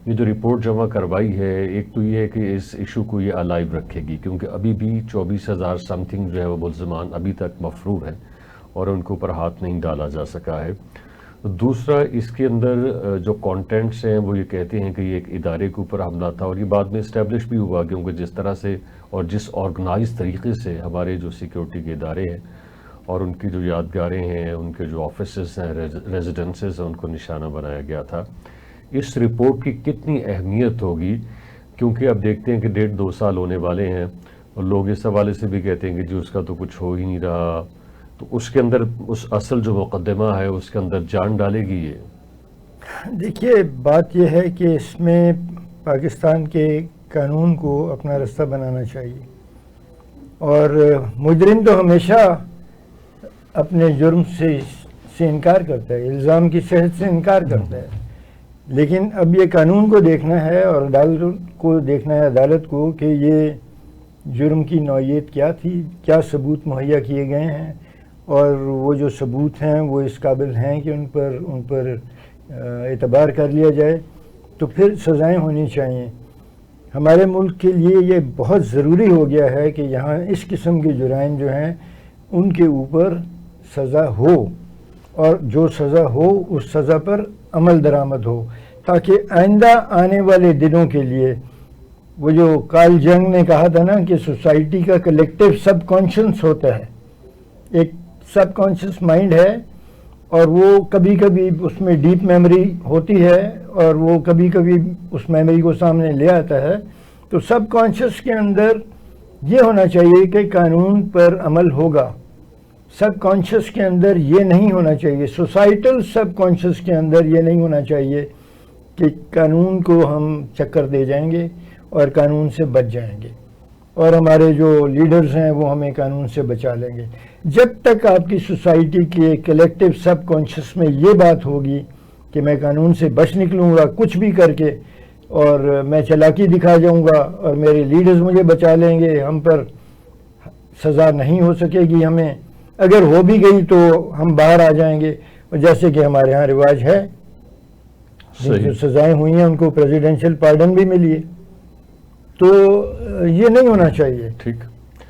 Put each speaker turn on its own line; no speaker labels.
یہ جو رپورٹ جمع کروائی ہے، ایک تو یہ ہے کہ اس ایشو کو یہ الائیو رکھے گی، کیونکہ ابھی بھی 24,000 سم تھنگ جو ہے وہ ملزمان ابھی تک مفرور ہیں اور ان کے اوپر ہاتھ نہیں ڈالا جا سکا ہے۔ دوسرا، اس کے اندر جو کانٹینٹس ہیں وہ یہ کہتے ہیں کہ یہ ایک ادارے کے اوپر حملہ تھا، اور یہ بعد میں اسٹیبلش بھی ہوا، کیونکہ جس طرح سے اور جس آرگنائز طریقے سے ہمارے جو سیکیورٹی کے ادارے ہیں اور ان کی جو یادگاریں ہیں، ان کے جو آفیسز ہیں، ریزیڈنسز ہیں، ان کو نشانہ بنایا گیا تھا۔ اس رپورٹ کی کتنی اہمیت ہوگی، کیونکہ اب دیکھتے ہیں کہ 1.5-2 سال ہونے والے ہیں، اور لوگ اس حوالے سے بھی کہتے ہیں کہ جی اس کا تو کچھ ہو ہی نہیں رہا، تو اس کے اندر اس اصل جو مقدمہ ہے اس کے اندر جان ڈالے گی یہ؟
دیکھیے، بات یہ ہے کہ اس میں پاکستان کے قانون کو اپنا رستہ بنانا چاہیے، اور مجرم تو ہمیشہ اپنے جرم سے انکار کرتا ہے، الزام کی صحت سے انکار کرتا ہے، لیکن اب یہ قانون کو دیکھنا ہے اور عدالت کو دیکھنا ہے، عدالت کو، کہ یہ جرم کی نوعیت کیا تھی، کیا ثبوت مہیا کیے گئے ہیں، اور وہ جو ثبوت ہیں وہ اس قابل ہیں کہ ان پر اعتبار کر لیا جائے، تو پھر سزائیں ہونی چاہیے۔ ہمارے ملک کے لیے یہ بہت ضروری ہو گیا ہے کہ یہاں اس قسم کے جرائم جو ہیں ان کے اوپر سزا ہو، اور جو سزا ہو اس سزا پر عمل درآمد ہو، تاکہ آئندہ آنے والے دنوں کے لیے، وہ جو کارل جنگ نے کہا تھا نا کہ سوسائٹی کا کلیکٹیو سب کانشنس ہوتا ہے، ایک سب کانشس مائنڈ ہے، اور وہ کبھی کبھی اس میں ڈیپ میموری ہوتی ہے، اور وہ کبھی کبھی اس میموری کو سامنے لے آتا ہے، تو سب کانشس کے اندر یہ ہونا چاہیے کہ قانون پر عمل ہوگا، سب کانشس کے اندر یہ نہیں ہونا چاہیے، سوسائٹل سب کانشس کے اندر یہ نہیں ہونا چاہیے کہ قانون کو ہم چکر دے جائیں گے اور قانون سے بچ جائیں گے، اور ہمارے جو لیڈرز ہیں وہ ہمیں قانون سے بچا لیں گے۔ جب تک آپ کی سوسائٹی کے کلیکٹیو سب کانشس میں یہ بات ہوگی کہ میں قانون سے بچ نکلوں گا کچھ بھی کر کے، اور میں چالاکی دکھا جاؤں گا اور میرے لیڈرز مجھے بچا لیں گے، ہم پر سزا نہیں ہو سکے گی، ہمیں اگر ہو بھی گئی تو ہم باہر آ جائیں گے، اور جیسے کہ ہمارے ہاں رواج ہے، جو سزائیں ہوئی ہیں ان کو پریزیڈنشل پارڈن بھی ملی ہے، تو یہ نہیں ہونا چاہیے۔
ٹھیک۔